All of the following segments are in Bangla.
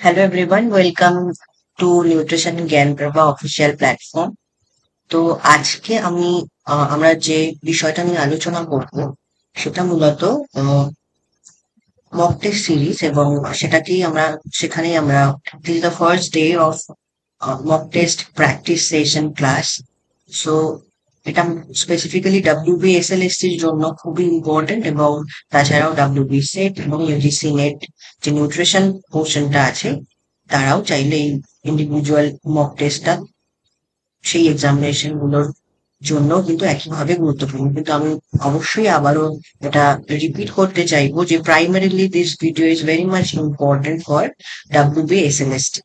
Hello everyone, welcome to nutrition জ্ঞান প্রভা অফিসিয়াল প্ল্যাটফর্ম। তো আজকে আমরা যে বিষয়টা নিয়ে আলোচনা করব সেটা মূলত মক টেস্ট সিরিজ, এবং সেখানেই আমরা this is the first day of mock test practice session class. So এটা স্পেসিফিক্যালি WBSLSC-র জন্য খুবই ইম্পর্টেন্ট, এবং তাছাড়াও WB সেট এবং UGC নেট যে নিউট্রিশন পোর্শনটা আছে তারাও চাইলে এই ইন্ডিভিজুয়াল মক টেস্টটা সেই এক্সামিনেশন গুলোর জন্য কিন্তু একইভাবে গুরুত্বপূর্ণ। কিন্তু আমি অবশ্যই আবারও এটা রিপিট করতে চাইবো যে primarily this video is very much important for WBSLST।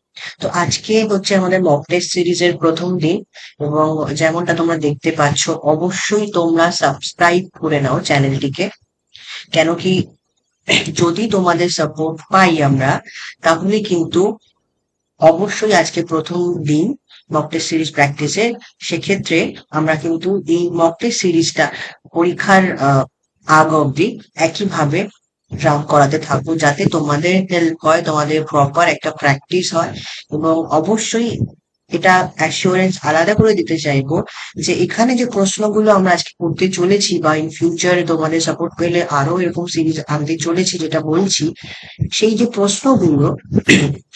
তো আজকে হচ্ছে আমাদের মক টেস্ট সিরিজের প্রথম দিন, এবং যেমনটা তোমরা দেখতে পাচ্ছ, অবশ্যই তোমরা সাবস্ক্রাইব করে নাও চ্যানেলটিকে। কেন কি, যদি তোমাদের সাপোর্ট পাই আমরা, তাহলে কিন্তু অবশ্যই আজকে প্রথম দিন মক টেস্ট সিরিজ প্র্যাকটিসের। সেক্ষেত্রে আমরা কিন্তু এই মক টেস্ট সিরিজটা পরীক্ষার আগ অব্দি একইভাবে রান করাতে থাকবো, যাতে তোমাদের হেল্প হয়, তোমাদের প্রপার একটা প্র্যাকটিস হয়। এবং অবশ্যই এটা অ্যাসিওরেন্স আলাদা করে দিতে চাইবো যে এখানে যে প্রশ্নগুলো আমরা আজকে করতে চলেছি, বা ইন ফিউচারে তোমাদের সাপোর্ট পেলে আরো এরকম সিরিজ আনতে চলেছি, যেটা বলছি সেই যে প্রশ্নগুলো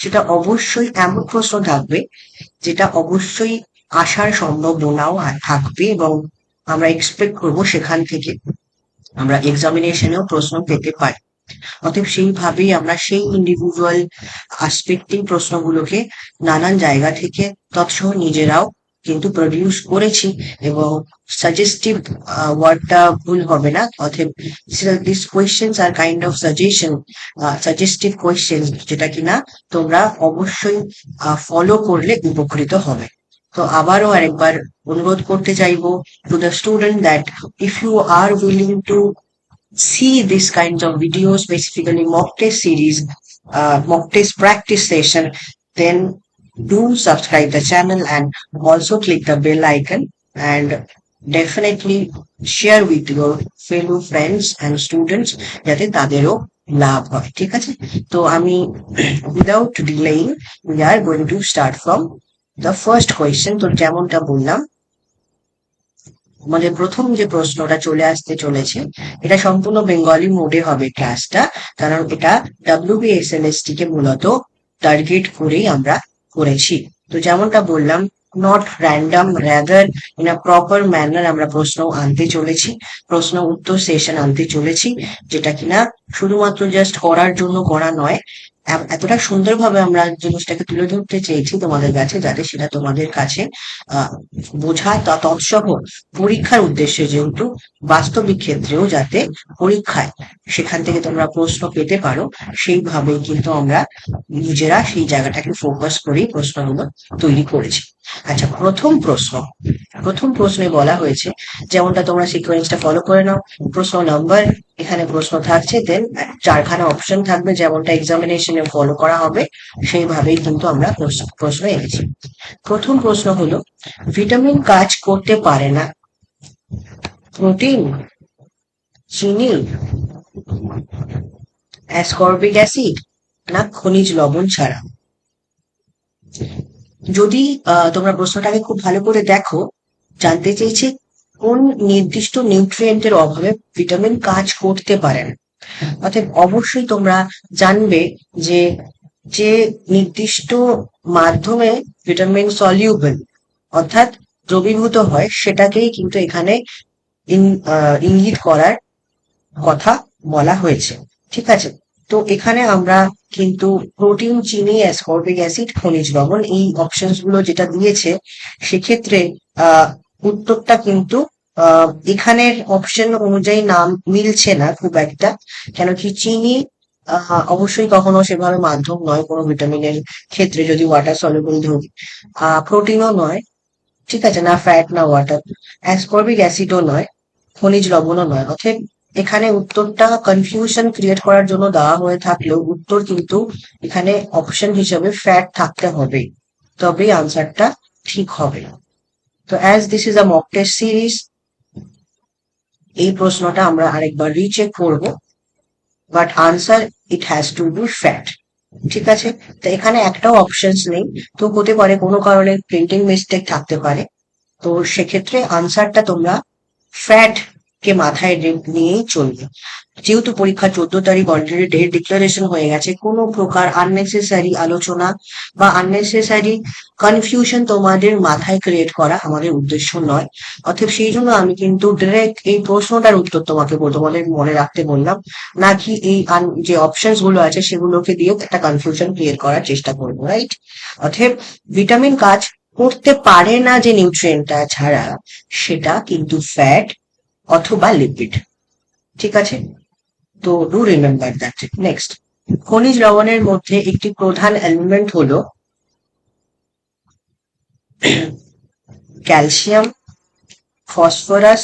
সেটা অবশ্যই এমন প্রশ্ন থাকবে যেটা অবশ্যই আসার সম্ভাবনাও থাকবে, এবং আমরা এক্সপেক্ট করবো সেখান থেকে আমরা এক্সামিনেশনেও প্রশ্ন পেতে পারি। অতএব সেইভাবেই আমরা সেই ইন্ডিভিজুয়াল আসপেক্টিং প্রশ্নগুলোকে নানান জায়গা থেকে তৎসহ নিজেরাও কিন্তু প্রডিউস করেছি, এবং সাজেস্টিভ ওয়ার্ডটা ভুল হবে না। অতএব this questions R kind of suggestive questions, যেটা কিনা তোমরা অবশ্যই ফলো করলে উপকৃত হবে। তো আবারও আরেকবার অনুরোধ করতে চাইবো to the student that if you are willing to see these kinds of videos, specifically mock test series, mock test practice session, then do subscribe the channel and also click the bell icon, and definitely share with your fellow friends and students যাতে তাদেরও লাভ হয়। ঠিক আছে, তো আমি without delaying we are going to start from the first question. তো যেমনটা বললাম, আমাদের প্রথম যে প্রশ্নটা চলে আসতে চলেছে, এটা সম্পূর্ণ বেঙ্গলি মোডে হবে ক্লাসটা, কারণ এটা WBSLST কে মূলত টার্গেট করেই আমরা করেছি। তো যেমনটা বললাম, not random, rather in a proper manner আমরা প্রশ্ন আনতে চলেছি, প্রশ্ন উত্তর সেশন আনতে চলেছি, যেটা কিনা শুধুমাত্র জাস্ট করার জন্য করা নয়, এতটা সুন্দরভাবে আমরা জিনিসটাকে তুলে ধরতে চেয়েছি তোমাদের কাছে, যাতে সেটা তোমাদের কাছে বোঝা তৎসহ পরীক্ষার উদ্দেশ্যে, যেহেতু বাস্তবিক ক্ষেত্রেও যাতে পরীক্ষায় সেখান থেকে তোমরা প্রশ্ন পেতে পারো, সেইভাবে কিন্তু আমরা নিজেরা সেই জায়গাটাকে ফোকাস করেই প্রশ্নগুলো তৈরি করেছি। আচ্ছা, প্রথম প্রশ্নে বলা হয়েছে, যেমনটা তোমরা সিকোয়েন্সটা ফলো করে নাও, প্রশ্ন নাম্বার, এখানে প্রশ্ন থাকছে, দেন চারখানা অপশন থাকবে, যেমনটা এক্সামিনেশনে ফলো করা হবে সেইভাবেই কিন্তু আমরা প্রশ্ন এনেছি। প্রথম প্রশ্ন হলো, ভিটামিন কাজ করতে পারে না প্রোটিন, চিনি, অ্যাসকর্বিক অ্যাসিড, না খনিজ লবণ ছাড়া? যদি তোমরা প্রশ্নটাকে খুব ভালো করে দেখো, জানতে চেয়েছে কোন নির্দিষ্ট নিউট্রিয়েন্টের অভাবে ভিটামিন কাজ করতে পারে না। অর্থাৎ অবশ্যই তোমরা জানবে যে যে নির্দিষ্ট মাধ্যমে ভিটামিন সলিউবল, অর্থাৎ দ্রবীভূত হয়, সেটাকেই কিন্তু এখানে ইঙ্গিত করার কথা বলা হয়েছে। ঠিক আছে, তো এখানে আমরা কিন্তু প্রোটিন, চিনি, অ্যাসকর্বিক অ্যাসিড, খনিজ লবণ, এই অপশনস গুলো যেটা দিয়েছে, সেক্ষেত্রে উত্তরটা কিন্তু এখানের অপশন অনুযায়ী নাম মিলছে না খুব একটা। কেন কি, চিনি অবশ্যই কখনো সেভাবে মাধ্যম নয় কোনো ভিটামিনের ক্ষেত্রে, যদি ওয়াটার সলিউবল ধরি। প্রোটিনও নয়, ঠিক আছে, না ফ্যাট না ওয়াটার। অ্যাসকর্বিক অ্যাসিডও নয়, খনিজ লবণও নয়। অর্থাৎ এখানে উত্তরটা কনফিউশন ক্রিয়েট করার জন্য দেওয়া হয়ে থাকলেও উত্তর কিন্তু এখানে অপশন হিসেবে ফ্যাট থাকতে হবে, তবেই আনসারটা ঠিক হবে। তো as this is a mock test series, এই প্রশ্নটা আমরা আরেকবার রিচেক করব, but answer it has to be fat. ঠিক আছে, তো এখানে একটাও অপশনস নেই। তো হতে পারে কোনো কারণে প্রিন্টিং মিস্টেক থাকতে পারে। তো সেক্ষেত্রে আনসারটা তোমরা ফ্যাট কে মাথায় নিয়েই চলবে। যেহেতু পরীক্ষা 14 তারিখ অলরেডি ডেট ডিক্লারেশন হয়ে গেছে, কোনো প্রকার আননেসেসারি আলোচনা বা আননেসেসারি কনফিউশন তোমাদের মাথায় ক্রিয়েট করা আমাদের উদ্দেশ্য নয়। অতএব সেই জন্য আমি কিন্তু ডিরেক্ট এই প্রশ্নটার উত্তর তোমাকে তোমাদের মনে রাখতে বললাম, নাকি এই যে অপশনস গুলো আছে সেগুলোকে দিয়ে একটা কনফিউশন ক্রিয়েট করার চেষ্টা করবো, রাইট? অতএব ভিটামিন কাজ করতে পারে না যে নিউট্রিয়েন্টটা ছাড়া, সেটা কিন্তু ফ্যাট অথবা লিপিড। ঠিক আছে, তো ডু রিমেম্বার দ্যাট। নেক্সট, খনিজ লবণের মধ্যে একটি প্রধান এলিমেন্ট হলো ক্যালসিয়াম, ফসফরাস,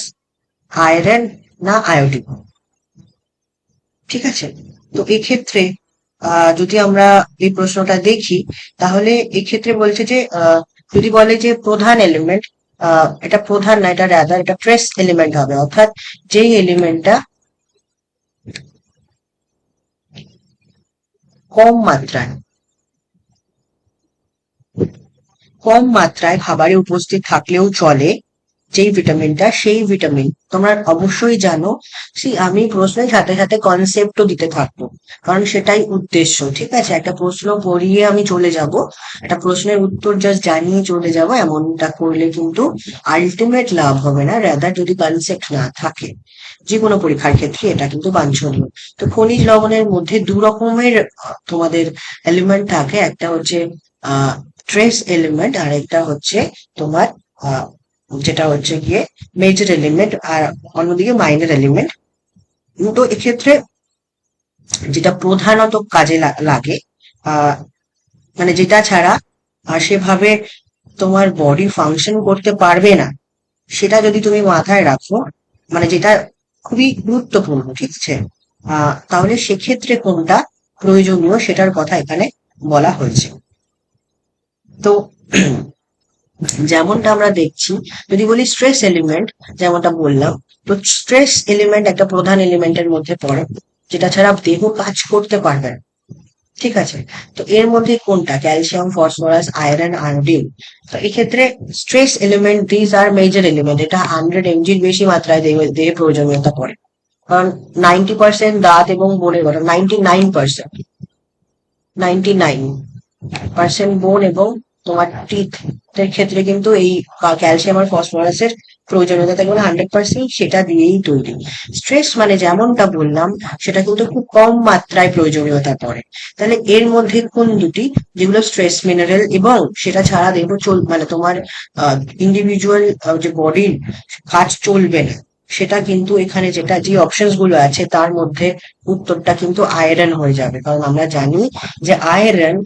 আয়রন না আয়োডিন। ঠিক আছে, তো এক্ষেত্রে যদি আমরা এই প্রশ্নটা দেখি, তাহলে এক্ষেত্রে বলছে যে যদি বলে যে প্রধান এলিমেন্ট, এটা প্রধান না, এটা রাদার এটা ট্রেস এলিমেন্ট হবে, অর্থাৎ যেই এলিমেন্টটা কম মাত্রায় কম মাত্রায় খাবারে উপস্থিত থাকলেও চলে, যেই ভিটামিনটা, সেই ভিটামিন তোমরা অবশ্যই জানো। আমি প্রশ্নের সাথে সাথে কনসেপ্টও দিতে থাকবো, কারণ সেটাই উদ্দেশ্য। ঠিক আছে, একটা প্রশ্ন পড়িয়ে আমি চলে যাব, একটা প্রশ্নের উত্তর জাস্ট জানিয়ে চলে যাব, এমনটা করলে কিন্তু আলটিমেট লাভ হবে না, রাদার যদি কনসেপ্ট না থাকে যে কোনো পরীক্ষার ক্ষেত্রে এটা কিন্তু বাঞ্ছনীয়। তো খনিজ লবণের মধ্যে দু রকমের তোমাদের এলিমেন্ট থাকে, একটা হচ্ছে ট্রেস এলিমেন্ট, আর একটা হচ্ছে তোমার যেটা হচ্ছে গিয়ে মেজর এলিমেন্ট, আর অন্যদিকে মাইনর এলিমেন্ট। তো এক্ষেত্রে যেটা প্রধানত কাজে লাগে, আহ মানে যেটা ছাড়া সেভাবে তোমার বডি ফাংশন করতে পারবে না, সেটা যদি তুমি মাথায় রাখো, মানে যেটা খুবই গুরুত্বপূর্ণ, ঠিক আছে, তাহলে সেক্ষেত্রে কোনটা প্রয়োজনীয় সেটার কথা এখানে বলা হয়েছে। তো যেমনটা আমরা দেখছি, যদি বলি স্ট্রেস এলিমেন্ট, যেমনটা বললাম, তো স্ট্রেস এলিমেন্ট একটা প্রধান এলিমেন্টের মধ্যে পড়ে, যেটা ছাড়া দেহ কাজ করতে পারবে না। ঠিক আছে, তো এর মধ্যে কোনটা, ক্যালসিয়াম, ফসফরাস, আয়রন, আয়োডিন। তো এক্ষেত্রে stress element these are major element, এটা 100 mg বেশি মাত্রায় দেহে প্রয়োজনীয়তা পড়ে, কারণ 90% দাঁত এবং বোনের গঠন, 99% বোন এবং তোমার টিথ এর ক্ষেত্রে কিন্তু এই ক্যালসিয়াম আর ফসফরাসের প্রয়োজনীয়তা থাকবে 100%, সেটা দিয়েই তৈরি। স্ট্রেস মানে যেমনটা বললাম, সেটা কিন্তু খুব কম মাত্রায় প্রয়োজনীয়তা পড়ে। তাহলে এর মধ্যে কোন দুটি, যেগুলো স্ট্রেস মিনারেল এবং সেটা ছাড়া দেখবো মানে তোমার ইন্ডিভিজুয়াল যে বডির কাজ চলবে না, সেটা কিন্তু এখানে যেটা যে অপশনস গুলো আছে তার মধ্যে উত্তরটা কিন্তু আয়রন হয়ে যাবে, কারণ আমরা জানি যে আয়রন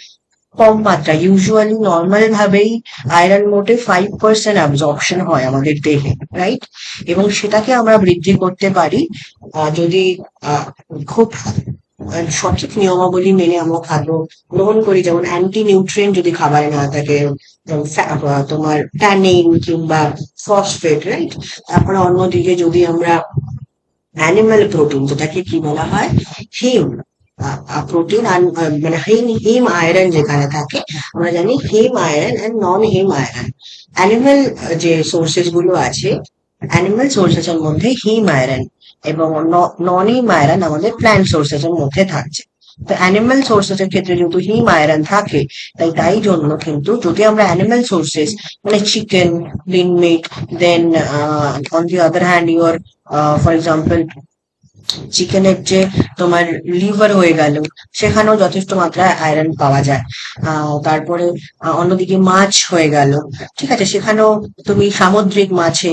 কম মাত্রা, ইউজুয়ালি নর্মাল ভাবেই আয়রন মোটে 5% অ্যাবজর্পশন হয় আমাদের দেহে, রাইট? এবং সেটাকে আমরা বৃদ্ধি করতে পারি যদি খুব সঠিক নিয়মাবলী মেনে আমরা খাদ্য গ্রহণ করি, যেমন অ্যান্টি নিউট্রিয়েন্ট যদি খাবারে না থাকে, যেমন তোমার ট্যানিন কিংবা ফসফেট, রাইট? তারপরে অন্যদিকে যদি আমরা অ্যানিমাল প্রোটিন, যেটাকে কি বলা হয়, হিম প্রোটিন, মানে হিম হিম আয়রন যেখানে থাকে, আমরা জানি heme iron and non heme iron. Animal যে সোর্সেস গুলো আছে, অ্যানিমাল সোর্সেস এর মধ্যে হিম আয়রন এবং নন হিম আয়রন আমাদের প্ল্যান্ট সোর্সেস এর মধ্যে থাকছে। তো অ্যানিমাল সোর্সেস এর ক্ষেত্রে যেহেতু হিম আয়রন থাকে, তাই জন্য কিন্তু যদি আমরা অ্যানিমাল সোর্সেস মানে chicken, lean meat, then on the other hand your for example চিকেনের যে তোমার লিভার হয়ে গেল, সেখানেও যথেষ্ট মাত্রায় আয়রন পাওয়া যায়। তারপরে অন্যদিকে মাছ হয়ে গেল, ঠিক আছে, সেখানেও তুমি সামুদ্রিক মাছে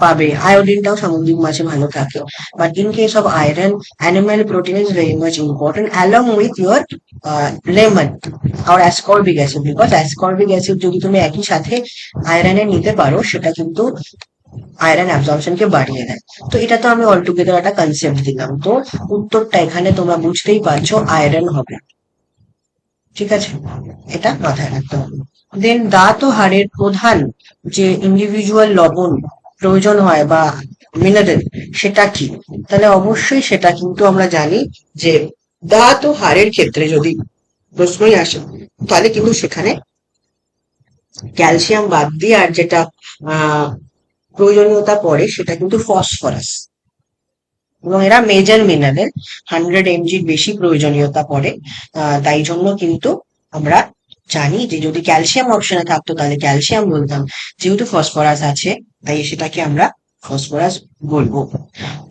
পাবে, আয়োডিনটাও সামুদ্রিক মাছে ভালো থাকে। But in case of iron, animal protein is very much important along with your lemon আর ascorbic acid, because ascorbic acid যদি তুমি একই সাথে আয়রনে নিতে পারো, সেটা কিন্তু আয়রন অ্যাবজর্পশনকে বাড়িয়ে দেয়। তো এটা তো আমি অলটুগেদার একটা কনসেপ্ট দিলাম, তো উত্তরটা এখানে তোমরা বুঝতেই পারছো আয়রন হবে। ঠিক আছে, এটা মাথায় রাখতে হবে। দেন দাঁত ও হাড়ের প্রধান যে ইন্ডিভিজুয়াল লবণ প্রয়োজন হয় বা মিনারেল, সেটা কি? তাহলে অবশ্যই সেটা কিন্তু আমরা জানি যে দাঁত ও হাড়ের ক্ষেত্রে যদি প্রশ্নই আসে, তাহলে কিন্তু সেখানে ক্যালসিয়াম বাদ দিয়ে আর যেটা আহ প্রয়োজনীয়তা পড়ে সেটা কিন্তু ফসফরাস, এবং এরা মেজর মিনারেল, 100 mg বেশি প্রয়োজনীয়তা পড়ে। তাই জন্য কিন্তু আমরা জানি যে যদি ক্যালসিয়াম অপশনে থাকতো তাহলে ক্যালসিয়াম বলতাম, যেহেতু ফসফরাস আছে তাই সেটাকে আমরা ফসফরাস বলবো।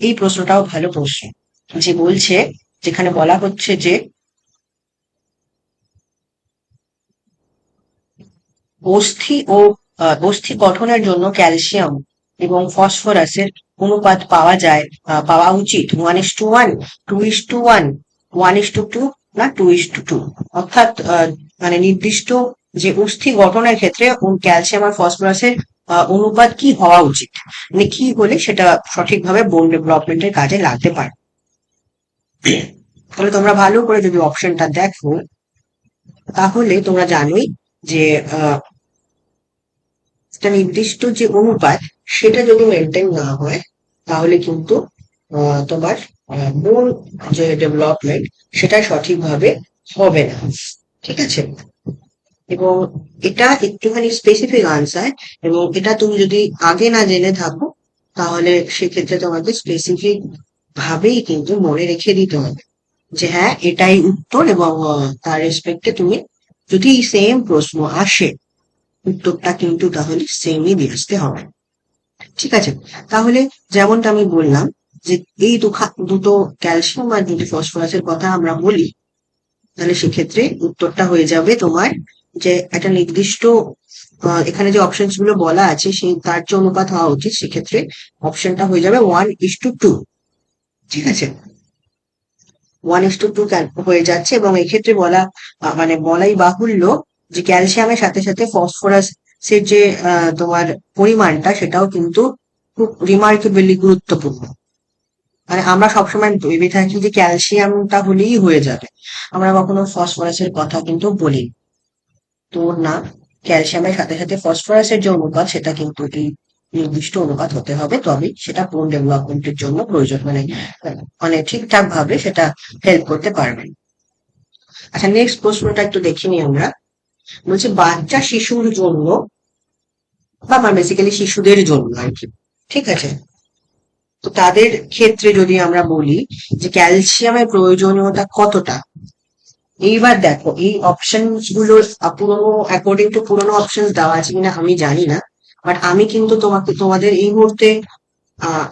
এই প্রশ্নটাও ভালো প্রশ্ন, যে বলছে, যেখানে বলা হচ্ছে যে অস্থি গঠনের জন্য ক্যালসিয়াম এবং ফসফরাসের অনুপাত পাওয়া উচিত 1:1, 2:1, 1:2, না 2:2, অর্থাৎ মানে নির্দিষ্ট যে অস্থি গঠনের ক্ষেত্রে ক্যালসিয়াম আর ফসফরাসের অনুপাত কি হওয়া উচিত, মানে কি হলে সেটা সঠিকভাবে বোন ডেভেলপমেন্টের কাজে লাগতে পারে। তাহলে তোমরা ভালো করে যদি অপশনটা দেখো, তাহলে তোমরা জানোই যে একটা নির্দিষ্ট যে অনুপাত সেটা যদি মেনটেন না হয়, তাহলে কিন্তু তোমার বোন যে ডেভেলপমেন্ট সেটা সঠিকভাবে হবে না। ঠিক আছে, এবং এটা একটুখানি স্পেসিফিক আনসার, এবং এটা তুমি যদি আগে না জেনে থাকো তাহলে সেক্ষেত্রে তোমাকে স্পেসিফিক ভাবেই কিন্তু মনে রেখে দিতে হবে যে হ্যাঁ এটাই উত্তর, এবং তার রেসপেক্টে তুমি যদি সেম প্রশ্ন আসে উত্তরটা কিন্তু তাহলে সেমই দিয়ে আসতে হবে। ঠিক আছে, তাহলে যেমনটা আমি বললাম যে এই দুটো ক্যালসিয়াম আর দুটো ফসফরাসের কথা আমরা বলি, তাহলে সেক্ষেত্রে উত্তরটা হয়ে যাবে তোমার যে একটা নির্দিষ্ট এখানে যে অপশনস গুলো বলা আছে সেই তার যে অনুপাত হওয়া উচিত, সেক্ষেত্রে অপশনটা হয়ে যাবে 1:2। ঠিক আছে, 1:2 হয়ে যাচ্ছে, এবং এক্ষেত্রে মানে বলাই বাহুল্য যে ক্যালসিয়ামের সাথে সাথে ফসফরাসের যে তোমার পরিমাণটা সেটাও কিন্তু খুব রিমার্কেবলি গুরুত্বপূর্ণ। মানে আমরা সবসময় ভেবে থাকি যে ক্যালসিয়ামটা হলেই হয়ে যাবে, আমরা কখনো ফসফরাসের কথা কিন্তু বলি তো না। ক্যালসিয়ামের সাথে সাথে ফসফরাসের যে অনুপাত সেটা কিন্তু এই নির্দিষ্ট অনুপাত হতে হবে, তবে সেটা বোন ডেভেলপমেন্টের জন্য প্রয়োজন, মানে মানে ঠিকঠাক ভাবে সেটা হেল্প করতে পারবে। আচ্ছা, নেক্সট প্রশ্নটা একটু দেখিনি আমরা। বলছে বাচ্চা শিশুর জন্য, বা বেসিক্যালি শিশুদের জন্য আর কি, ঠিক আছে, তো তাদের ক্ষেত্রে যদি আমরা বলি যে ক্যালসিয়ামের প্রয়োজনীয়তা কতটা। এইবার দেখো এই অপশন গুলো পুরোনো, অ্যাকর্ডিং টু পুরোনো অপশন দেওয়া আছে কিনা আমি জানি না, বাট আমি কিন্তু তোমাদের এই মুহূর্তে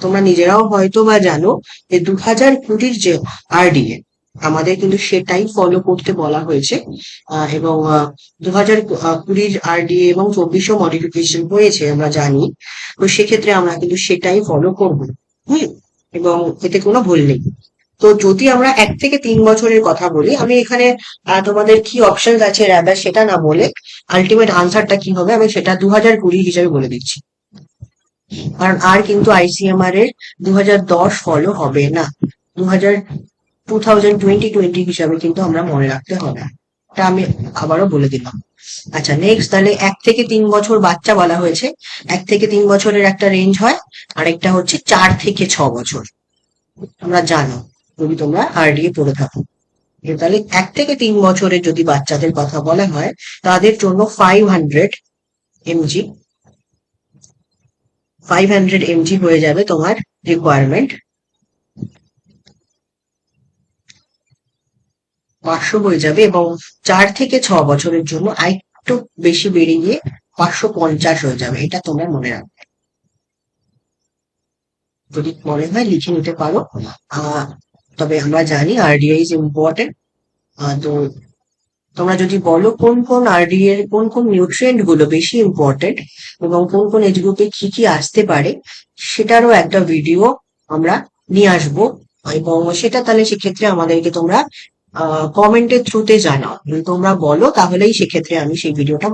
তোমরা নিজেরাও হয়তো বা জানো যে 2020 যে আরডিএ আমাদের কিন্তু সেটাই ফলো করতে বলা হয়েছে, এবং 2020 আরডিএ এবং 2400 মডিফিকেশন হয়েছে আমরা জানি, তো সেক্ষেত্রে আমরা কিন্তু সেটাই ফলো করবো। এবং এতে কোনো ভুল নেই। তো যদি আমরা 1 থেকে 3 বছরের কথা বলি, আমি এখানে তোমাদের কি অপশন আছে রাদার সেটা না বলে আলটিমেট আনসারটা কি হবে আমি সেটা 2020 হিসাবে বলে দিচ্ছি, কারণ আর কিন্তু আইসিএমআর এর 2010 ফলো হবে না, 2020 হিসাবে কিন্তু আমরা মনে রাখতে হবে, এটা আমি আবারও বলে দিলাম। আচ্ছা, নেক্সট তাহলে 1 থেকে 3 বছর বাচ্চা বলা হয়েছে, 1 থেকে 3 বছরের একটা রেঞ্জ হয়, আর একটা হচ্ছে 4 থেকে 6 বছর। তোমরা জানো যদি তোমরা আরডিএ পড়ে থাকো, তাহলে 1 থেকে 3 বছরের যদি বাচ্চাদের কথা বলা হয় তাদের জন্য 500 mg, 500 mg হয়ে যাবে তোমার রিকোয়ারমেন্ট। 500 হয়ে যাবে, এবং 4 থেকে 6 বছরের জন্য আরেকটু বেশি বেড়ে গিয়ে 550 হয়ে যাবে, এটা তোমরা মনে রাখবে। যদি মনে হয় লিখে নিতে পারো। তবে আমরা জানি আরডিআই ইজ ইম্পর্টেন্ট। তো তোমরা যদি বলো কোন কোন আরডি এর কোন কোন নিউট্রিয়েন্ট গুলো বেশি ইম্পর্টেন্ট এবং কোন কোন এজ গ্রুপে কি কি আসতে পারে, সেটারও একটা ভিডিও আমরা নিয়ে আসবো, এবং সেটা তাহলে সেক্ষেত্রে আমাদেরকে তোমরা কমেন্টের থ্রুতে জানাও, তোমরা বলো, তাহলেই সেক্ষেত্রে আমি সেই ভিডিওটা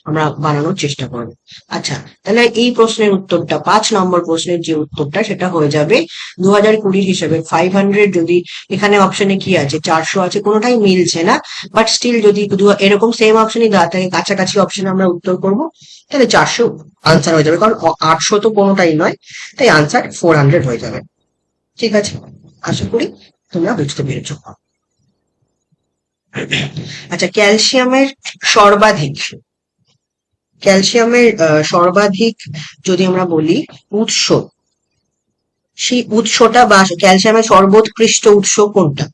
আমরা বানানোর চেষ্টা করবো। আচ্ছা, তাহলে এই প্রশ্নের উত্তরটা 5 নম্বর প্রশ্নের যে উত্তরটা সেটা হয়ে যাবে 2020 হিসেবে 500। যদি এখানে অপশনে কি আছে 400 আছে, কোনোটাই মিলছে না, বাট স্টিল যদি এরকম সেম অপশনই দেওয়া থাকে কাছাকাছি অপশনে আমরা উত্তর করব, তাহলে 400 আনসার হয়ে যাবে, কারণ 800 তো কোনোটাই নয়, তাই আনসার 400 হয়ে যাবে। ঠিক আছে, আশা করি তোমরা বুঝতে পেরেছো। আচ্ছা, ক্যালসিয়ামের সর্বাধিক যদি আমরা বলি উৎস, সেই উৎসটা বা ক্যালসিয়ামের সর্বোৎকৃষ্ট উৎস কোনটা?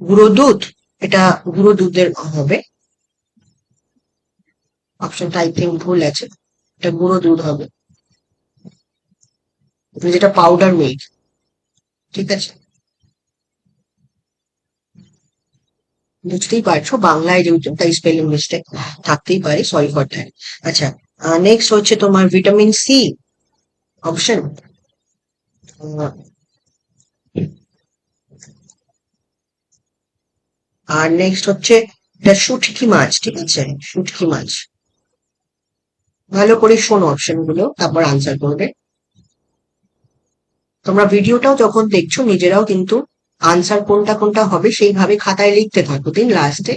গুঁড়ো দুধ, এটা গুঁড়ো দুধের হবে। অপশনটা আই থিঙ্ক ভুল আছে, এটা গুঁড়ো দুধ হবে, যেটা পাউডার মিল্ক। ঠিক আছে, বুঝতেই পারছো বাংলায় যেহেতু, তাই স্পেলিং মিস্টেক থাকতেই পারে, সরি ফর দ্যাট। আচ্ছা, নেক্সট হচ্ছে তোমার ভিটামিন সি অপশন। আর নেক্সট হচ্ছে এটা শুটকি মাছ, ঠিক আছে, শুটকি মাছ। ভালো করে শোনো অপশন গুলো, তারপর আনসার করবে। তোমরা ভিডিওটাও যখন দেখছো নিজেরাও কিন্তু আনসার কোনটা কোনটা হবে সেইভাবে খাতায় লিখতে থাকো, দিন লাস্টে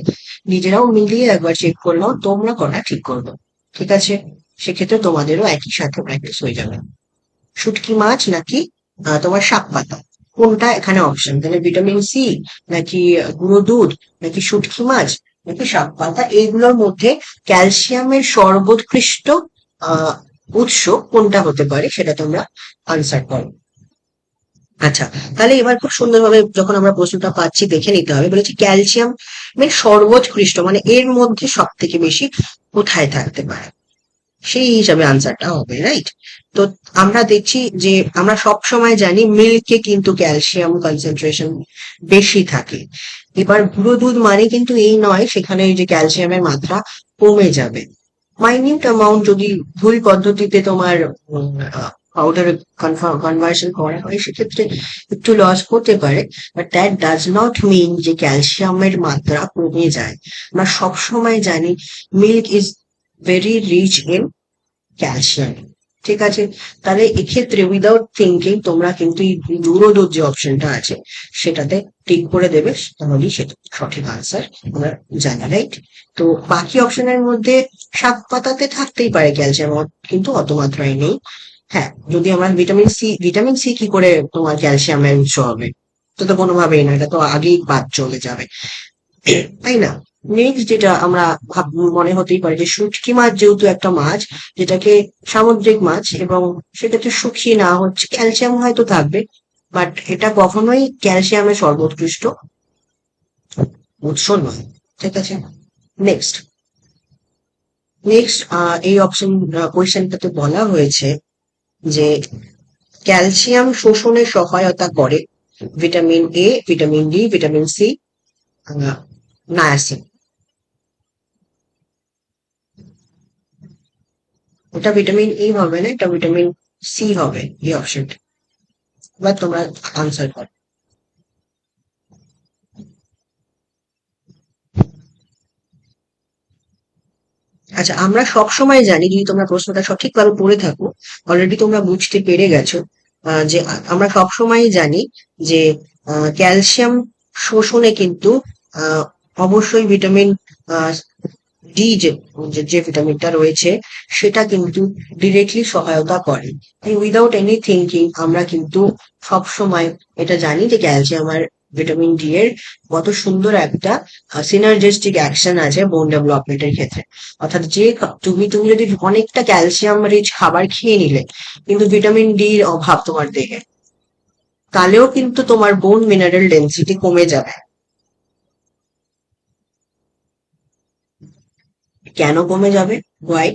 নিজেরাও মিলিয়ে একবার চেক করলেও তোমরা কটা ঠিক করবে। ঠিক আছে, সেক্ষেত্রে তোমাদেরও একই সাথে প্র্যাকটিস হয়ে যাবে। শুটকি মাছ নাকি তোমার শাক পাতা, কোনটা এখানে অপশন? তাহলে ভিটামিন সি নাকি গুঁড়ো দুধ নাকি শুটকি মাছ নাকি শাক পাতা, এইগুলোর মধ্যে ক্যালসিয়ামের সর্বোৎকৃষ্ট আহ উৎস কোনটা হতে পারে সেটা তোমরা আনসার করো। আচ্ছা, তাহলে এবার খুব সুন্দরভাবে যখন আমরা প্রশ্নটা পাচ্ছি দেখে নিতে হবে। বলেছি ক্যালসিয়াম সর্বোৎকৃষ্ট মানে এর মধ্যে সব থেকে বেশি কোথায় থাকতে পারে, সেই হিসাবে আনসারটা হবে, রাইট? তো আমরা দেখছি যে আমরা সব সময় জানি মিল্কে কিন্তু ক্যালসিয়াম কনসেন্ট্রেশন বেশি থাকে। এবার গুঁড়ো দুধ মানে কিন্তু এই নয় সেখানে যে ক্যালসিয়ামের মাত্রা কমে যাবে। মাইনিউট অ্যামাউন্ট যদি ভুল পদ্ধতিতে তোমার পাউডার কনভার্সন করা হয় সেক্ষেত্রে একটু লস হতে পারে, but that does not mean যে ক্যালসিয়ামের মাত্রা কমে যায়। আমরা সবসময় জানি milk is very rich in calcium. ঠিক আছে, তাহলে এক্ষেত্রে উইদাউট থিঙ্কিং তোমরা কিন্তু এই গুঁড়ো দুধ যে অপশনটা আছে সেটাতে টিক করে দেবে, তাহলেই সেটা সঠিক আনসার আমরা জানি, রাইট? তো বাকি অপশনের মধ্যে শাক পাতাতে থাকতেই পারে ক্যালসিয়াম, কিন্তু অত মাত্রায় নেই। হ্যাঁ, যদি আমরা ভিটামিন সি কি করে তোমার ক্যালসিয়ামের উৎস হবে? তো তো কোনোভাবেই না, এটা তো আগেই বাদ চলে যাবে, তাই না? নেক্সট যেটা আমরা মনে হতেই পারে যে শুটকি মাছ যেহেতু একটা মাছ, যেটাকে সামুদ্রিক মাছ, এবং সেটাতে শুকিয়ে না হচ্ছে, ক্যালসিয়াম হয়তো থাকবে, বাট এটা কখনোই ক্যালসিয়ামের সর্বোৎকৃষ্ট উৎস নয়। ঠিক আছে, নেক্সট নেক্সট এই অপশন কোয়েশ্চেনটাতে বলা হয়েছে যে ক্যালসিয়াম শোষণে সহায়তা করে vitamin A, vitamin D, vitamin C, niacin. ওটা ভিটামিন ই হবে না, এটা ভিটামিন সি হবে এই অপশনটা। এবার তোমরা আনসার করো। আচ্ছা, আমরা সব সময় জানি, যদি তোমরা প্রশ্নটা সঠিকভাবে পড়ে থাকো অলরেডি তোমরা বুঝতে পেরে গেছো, যে আমরা সব সময় জানি যে ক্যালসিয়াম শোষণে কিন্তু আহ, অবশ্যই ভিটামিন ডি যে ভিটামিনটা রয়েছে সেটা কিন্তু ডিরেক্টলি সহায়তা করে। তাই উইদাউট এনি থিঙ্কিং আমরা কিন্তু সব সময় এটা জানি যে ক্যালসিয়াম আর ভিটামিন ডি এর কত সুন্দর একটা সিনার্জিস্টিক অ্যাকশন আছে বোন ডেভেলপমেন্টের ক্ষেত্রে। অর্থাৎ যে তুমি যদি অনেকটা ক্যালসিয়াম রিচ খাবার খেয়ে নিলে কিন্তু ভিটামিন ডি এর অভাব তোমার দেহে, তাহলেও কিন্তু তোমার বোন মিনারেল ডেন্সিটি কমে যাবে। কেন কমে যাবে? হোয়াই?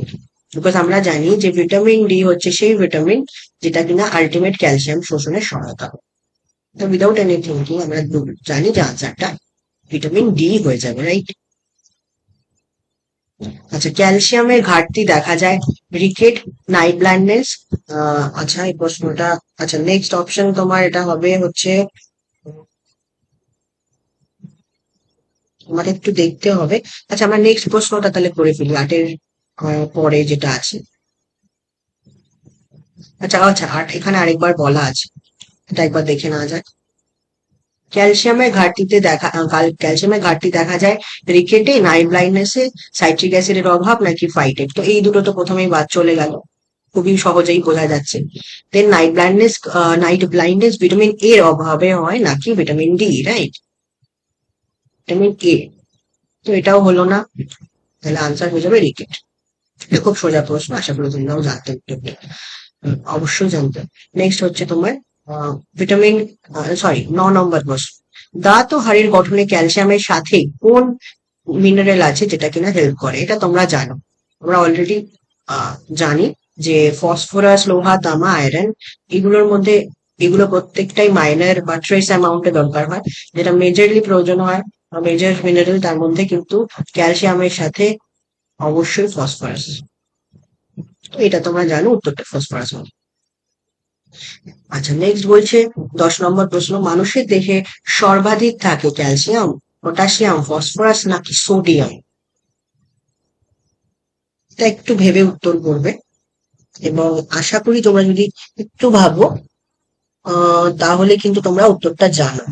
বিকজ আমরা জানি যে ভিটামিন ডি হচ্ছে সেই ভিটামিন যেটা কিনা আলটিমেট ক্যালসিয়াম শোষণে সহায়তা করে। তো উইদাউট এনি থিঙ্কিং আমরা জানি যে আনসারটা ভিটামিন ডি হয়ে যাবে, রাইট? আচ্ছা, ক্যালসিয়ামের ঘাটতি দেখা যায় রিকেট, নাইট ব্লাইন্ডনেস। আচ্ছা, এই প্রশ্নটা, আচ্ছা নেক্সট অপশন তোমার এটা হবে হচ্ছে, আমাকে একটু দেখতে হবে। আচ্ছা, আমরা নেক্সট প্রশ্নটা তাহলে করে ফেলি, আটের পরে যেটা আছে। আচ্ছা আচ্ছা, এখানে আরেকবার বলা আছে, এটা একবার দেখে নেওয়া যায়। ক্যালসিয়ামের ঘাটতি দেখা যায় রিকেটে, নাইট ব্লাইন্ডনেসে, সাইট্রিক অ্যাসিডের অভাব নাকি ফাইটে। তো এই দুটো তো প্রথমেই বাদ চলে গেল, খুবই সহজেই বোঝা যাচ্ছে। দেন নাইট ব্লাইন্ডনেস ভিটামিন এর অভাবে হয় নাকি vitamin D, right? Vitamin A. তো এটাও হলো না, তাহলে আনসার হয়ে যাবে রিকেট। এটা খুব সোজা প্রশ্ন, আশা করি তোমরাও জানতে একটু অবশ্যই জানতে। নেক্সট হচ্ছে তোমার ভিটামিন, সরি 9 নম্বর প্রশ্ন। দাঁত ও হাড়ের গঠনে ক্যালসিয়ামের সাথে কোন মিনারেল আছে যেটা কিনা হেল্প করে? এটা তোমরা জানো, আমরা অলরেডি জানি যে ফসফরাস, লোহা, তামা, আয়রন, এগুলোর মধ্যে এগুলো প্রত্যেকটাই মাইনার বা ট্রেস অ্যামাউন্টে দরকার হয়। যেটা মেজরলি প্রয়োজন হয় মেজর মিনারেল, তার মধ্যে কিন্তু ক্যালসিয়ামের সাথে অবশ্যই ফসফরাস। তো এটা তোমরা জানো, উত্তরটা ফসফরাস হবে। আচ্ছা, নেক্সট বলছে 10 নম্বর প্রশ্ন। মানুষের দেহে সর্বাধিক থাকে ক্যালসিয়াম, পটাশিয়াম, ফসফরাস নাকি সোডিয়াম? এটা একটু ভেবে উত্তর করবে, এবং আশা করি তোমরা যদি একটু ভাবো তাহলে কিন্তু তোমরা উত্তরটা জানো।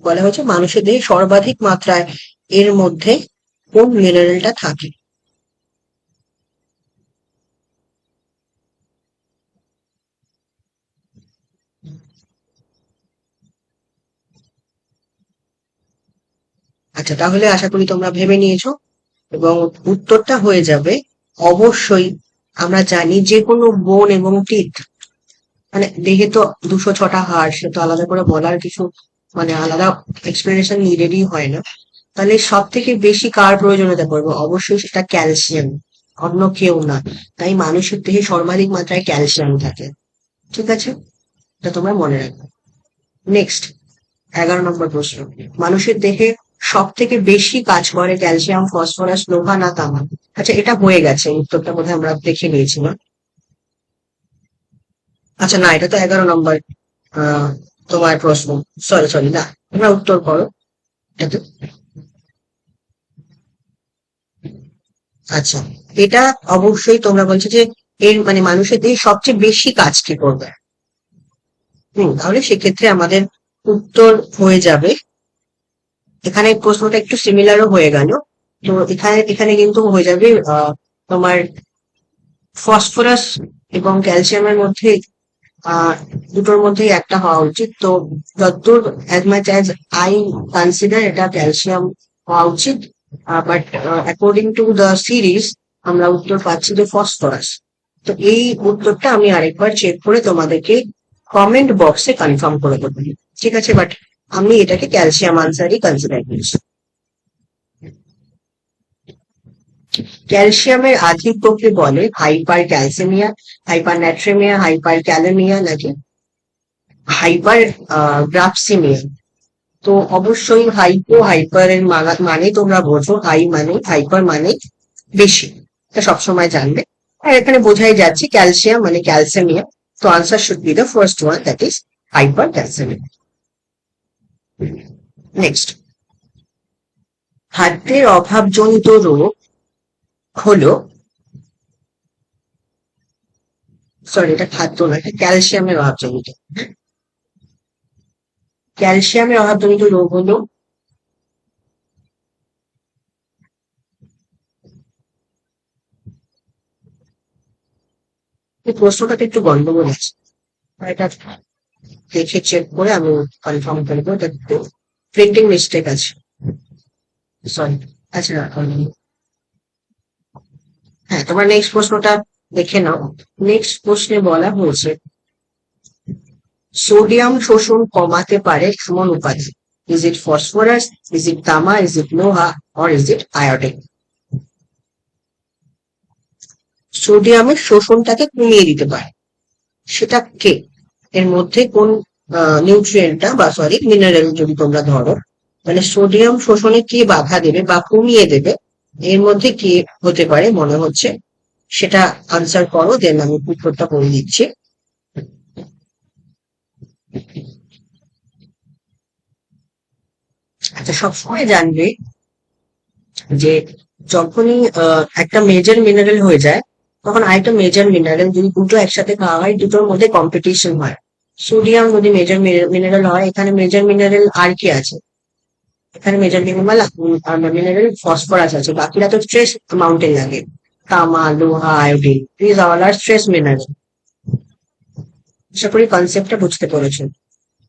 বলা হয়েছে মানুষের দেহে সর্বাধিক মাত্রায় এর মধ্যে কোন মিনারেলটা থাকে? আচ্ছা, তাহলে আশা করি তোমরা ভেবে নিয়েছো, এবং উত্তরটা হয়ে যাবে অবশ্যই। আমরা জানি যে কোনো বোন এবং টিথ, মানে দেহে তো 206টা হাড়, সে তো আলাদা করে বলার কিছু, মানে আলাদা এক্সপ্লেনেশন নিডেডই হয় না। তাহলে সব থেকে বেশি কার প্রয়োজনীয়তা পড়বে? অবশ্যই সেটা ক্যালসিয়াম, অন্য কেউ না। তাই মানুষের দেহে সর্বাধিক মাত্রায় ক্যালসিয়াম থাকে। ঠিক আছে, এটা তোমরা মনে রাখবে। নেক্সট 11 নম্বর প্রশ্ন। মানুষের দেহে সব থেকে বেশি কাজ করে ক্যালসিয়াম, ফসফরাস, লোহা না তামা? আচ্ছা, এটা হয়ে গেছে, উত্তরটা বোধহয় আমরা দেখে নিয়েছিলাম। আচ্ছা না, এটা তো 11 নম্বর তোমার প্রশ্ন। সরি সরি, না, তোমরা উত্তর করো। এটা তো, আচ্ছা, এটা অবশ্যই তোমরা বলছো যে এর মানে মানুষের দেহে সবচেয়ে বেশি কাজ কি করবে। তাহলে সেক্ষেত্রে আমাদের উত্তর হয়ে যাবে, এখানে প্রশ্নটা একটু সিমিলারও হয়ে গেল। তো এখানে এখানে কিন্তু হয়ে যাবে তোমার ফসফরাস এবং ক্যালসিয়ামের মধ্যে আহ দুটোর মধ্যেই একটা হওয়া উচিত। তো যতদূর as much as I consider, এটা ক্যালসিয়াম হওয়া উচিত। But according to the series আমরা উত্তর পাচ্ছি যে ফসফরাস। তো এই উত্তরটা আমি আরেকবার চেক করে তোমাদেরকে কমেন্ট বক্সে কনফার্ম করে দেবো। ঠিক আছে, বাট আমি এটাকে ক্যালসিয়াম আনসারই কনসিডার করছি। ক্যালসিয়ামের আধিক্যকে বলে hypercalcaemia, hypernatraemia, hyperkalaemia নাকি হাইপার গ্রাপসিমিয়া? তো অবশ্যই হাইপারের মানে তোমরা বোঝো, হাই মানে, হাইপার মানে বেশি, এটা সবসময় জানবে। আর এখানে বোঝাই যাচ্ছে ক্যালসিয়াম মানে ক্যালসেমিয়া। তো answer should be the first one, that is hyper calcaemia. Next, খাদ্যের অভাবজনিত রোগ হলো, সরি এটা খাদ্য না, এটা ক্যালসিয়ামের অভাবজনিত। ক্যালসিয়ামের অভাবজনিত রোগ হলো, এই প্রশ্নটাতে একটু গন্ডগোল আছে, এটা দেখে চেক করে আমি কনফার্ম করবো, এটা একটু প্রিন্টিং মিস্টেক আছে, সরি। আচ্ছা, হ্যাঁ, তোমার নেক্সট প্রশ্নটা দেখে নাও। নেক্সট প্রশ্নে বলা হয়েছে সোডিয়াম শোষণ কমাতে পারে এমন উপাদান, is it phosphorus, is it তামা, ইজ ইট লোহা, অর ইজ ইট আয়োডিন? সোডিয়ামের শোষণটাকে কমিয়ে দিতে পারে, সেটা কে? এর মধ্যে কোন নিউট্রিয়েন্টটা বা সরি মিনারেল যদি তোমরা ধরো, মানে সোডিয়াম শোষণে কে বাধা দেবে বা কমিয়ে দেবে, এর মধ্যে কে হতে পারে মনে হচ্ছে? সেটা আনসার করো, দেন আমি উত্তরটা বলে দিচ্ছি। আচ্ছা, সবসময় জানবে যে যখনই একটা মেজর মিনারেল হয়ে যায়, তখন আরেকটা মেজর মিনারেল যদি দুটো একসাথে খাওয়া হয়, দুটোর মধ্যে কম্পিটিশন হয়। সোডিয়াম যদি মেজর মিনারেল হয়, এখানে মেজর মিনারেল আর কি আছে? এখানে মেজর মিনারেল ফসফরাস আছে, বাকিরা তো ট্রেস মাউন্টেন লাগে, তামা, লোহা, iodine, these all are trace mineral. আশা করি কনসেপ্টটা বুঝতে পেরেছো।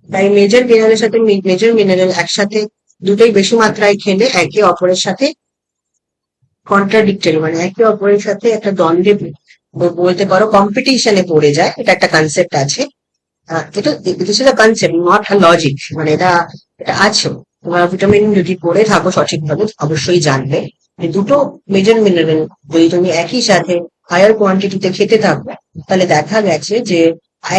তাই মেজর মিনারেলের সাথে মেজর মিনারেল একসাথে দুটোই বেশি মাত্রায় খেলে একে অপরের সাথে কন্ট্রাডিক্টরি, মানে একে অপরের সাথে একটা দ্বন্দ্বে বলতে পারো কম্পিটিশনে পড়ে যায়। এটা একটা কনসেপ্ট আছে। এটা this is a concept, not a logic, মানে এটা এটা আছে। তোমরা ভিটামিন যদি পড়ে থাকো সঠিকভাবে অবশ্যই জানবে যে দুটো মেজর মিনারেল যদি তুমি একই সাথে হায়ার কোয়ান্টিটিতে খেতে থাকো, তাহলে দেখা গেছে যে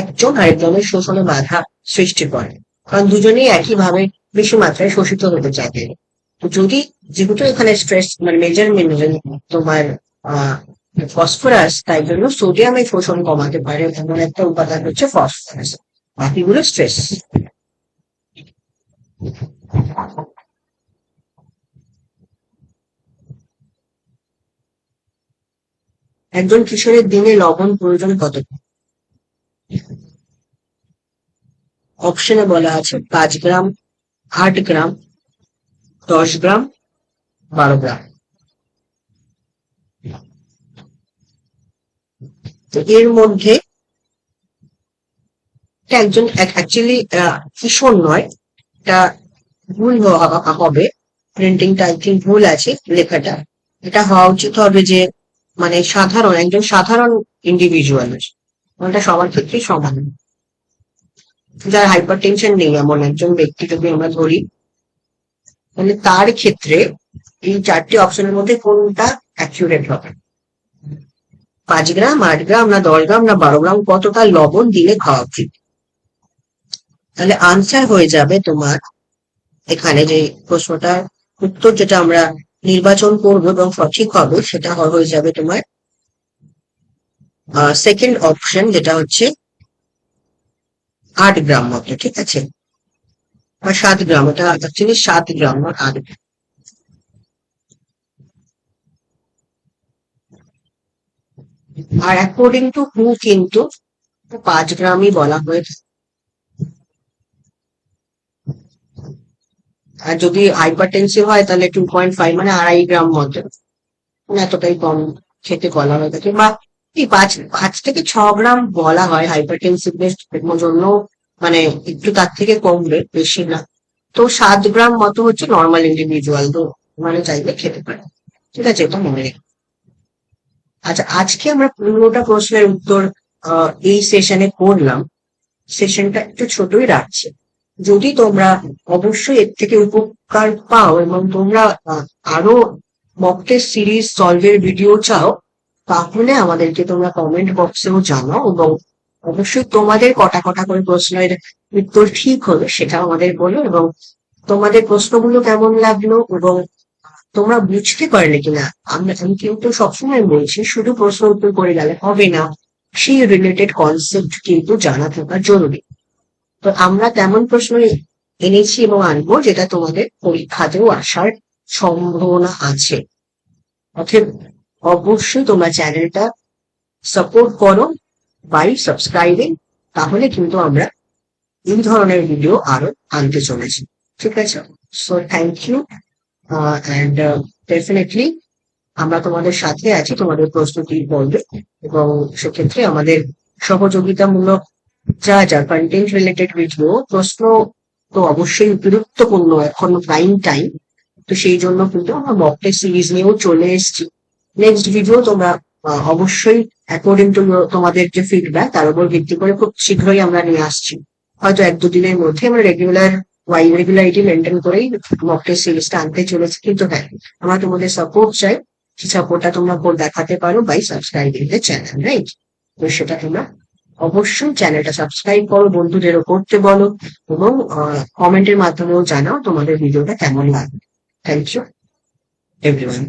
একজন আরেকজনের শোষণে বাধা সৃষ্টি করে, কারণ দুজনেই একইভাবে বেশি মাত্রায় শোষিত হতে চাইবে। তো যদি, যেহেতু এখানে স্ট্রেস মানে মেজর মিনারেল তোমার ফসফরাস, তাই জন্য সোডিয়ামের শোষণ কমাতে পারে এমন একটা উপাদান হচ্ছে ফসফরাস, বাকিগুলো স্ট্রেস। একজন কিশোরের দিনে লবণ প্রয়োজন কত? অপশনে বলা আছে 5 গ্রাম, 8 গ্রাম, 10 গ্রাম, 12 গ্রাম। তো এর মধ্যে একজন অ্যাকচুয়ালি কিশোর নয়, এটা ভুল হবে, প্রিন্টিংটা আই থিঙ্ক ভুল আছে লেখাটা। এটা হওয়া উচিত হবে যে মানে সাধারণ একজন সাধারণ ইন্ডিভিজুয়াল, এটা সবার ক্ষেত্রেই সমান। যার হাইপার টেনশন নেই এমন একজন ব্যক্তি যদি আমরা ধরি, তাহলে তার ক্ষেত্রে এই চারটি অপশনের মধ্যে কোনটা অ্যাকিউরেট হবে? 5 গ্রাম, 8 গ্রাম, না 10 গ্রাম, না 12 গ্রাম কতটা লবণ দিলে খাওয়া উচিত? তাহলে আনসার হয়ে যাবে তোমার এখানে যে প্রশ্নটার উত্তর যেটা আমরা নির্বাচন করবো এবং সঠিক হবে সেটা হয়ে যাবে তোমার সেকেন্ড অপশন, যেটা হচ্ছে 8 গ্রাম মতো, ঠিক আছে? বা 7 গ্রাম, এটা অ্যাকচুয়ালি 7 গ্রাম না 8 গ্রাম। আর অ্যাকর্ডিং টু হু কিন্তু 5 গ্রামই বলা হয়েছে। আর যদি হাইপারটেনসিভ হয় তাহলে 2.5 মানে 2.5 গ্রাম মতো, মানে এতটাই কম খেতে বলা হয়ে থাকে। বা এই 5 থেকে 6 গ্রাম বলা হয় হাইপারটেনসিভনেস জন্য, মানে একটু তার থেকে কমবে, বেশি না। তো 7 গ্রাম মতো হচ্ছে নর্মাল ইন্ডিভিজুয়াল, তো মানে চাইলে খেতে পারে, ঠিক আছে? এটা মনে রেখো। আচ্ছা, আজকে আমরা 15টা প্রশ্নের উত্তর এই সেশনে করলাম। সেশনটা একটু ছোটই রাখছি। যদি তোমরা অবশ্যই এর থেকে উপকার পাও এবং তোমরা আরো মক টেস্ট সিরিজ সলভের ভিডিও চাও, তাহলে আমাদেরকে তোমরা কমেন্ট বক্সেও জানাও, এবং অবশ্যই তোমাদের কটা কটা করে প্রশ্নের উত্তর ঠিক হবে সেটাও আমাদের বলো, এবং তোমাদের প্রশ্নগুলো কেমন লাগলো এবং তোমরা বুঝতে পারলে কিনা। আমি কিন্তু সবসময় বলছি শুধু প্রশ্ন উত্তর করে গেলে হবে না, সেই রিলেটেড কনসেপ্ট কিন্তু জানা থাকা জরুরি। তো আমরা তেমন প্রশ্ন এনেছি এবং আনবো যেটা তোমাদের পরীক্ষাতেও আসার সম্ভাবনা আছে। অতএব অবশ্যই তোমরা চ্যানেলটা সাপোর্ট করো বাই সাবস্ক্রাইবিং, তাহলে কিন্তু আমরা এই ধরনের ভিডিও আরো আনতে চলেছি, ঠিক আছে? So thank you, and definitely আমরা তোমাদের সাথে আছি, তোমাদের প্রস্তুতি বলবে, এবং সেক্ষেত্রে আমাদের সহযোগিতামূলক যা যা কন্টেন্ট রিলেটেড ভিডিও, প্রশ্ন তো অবশ্যই গুরুত্বপূর্ণ, এখন প্রাইম টাইম, তো সেই জন্য কিন্তু আমরা মক টেস্ট সিরিজ নিয়েও চলে এসেছি। নেক্সট ভিডিও তোমরা অবশ্যই অ্যাকর্ডিং টু তোমাদের যে ফিডব্যাক তার উপর ভিত্তি করে খুব শীঘ্রই আমরা নিয়ে আসছি। হয়তো 1-2 দিনের মধ্যে আমরা রেগুলারিটি মেনটেন করেই মক টেস্ট সিরিজটা আনতে চলেছি। কিন্তু হ্যাঁ, আমরা তোমাদের সাপোর্ট চাই, সেই সাপোর্টটা তোমরা দেখাতে পারো by subscribing the channel, right? তো সেটা তোমরা অবশ্যই চ্যানেলটা সাবস্ক্রাইব করো, বন্ধুদেরও করতে বলো, এবং কমেন্টের মাধ্যমেও জানাও তোমাদের ভিডিওটা কেমন লাগবে। Thank you everyone.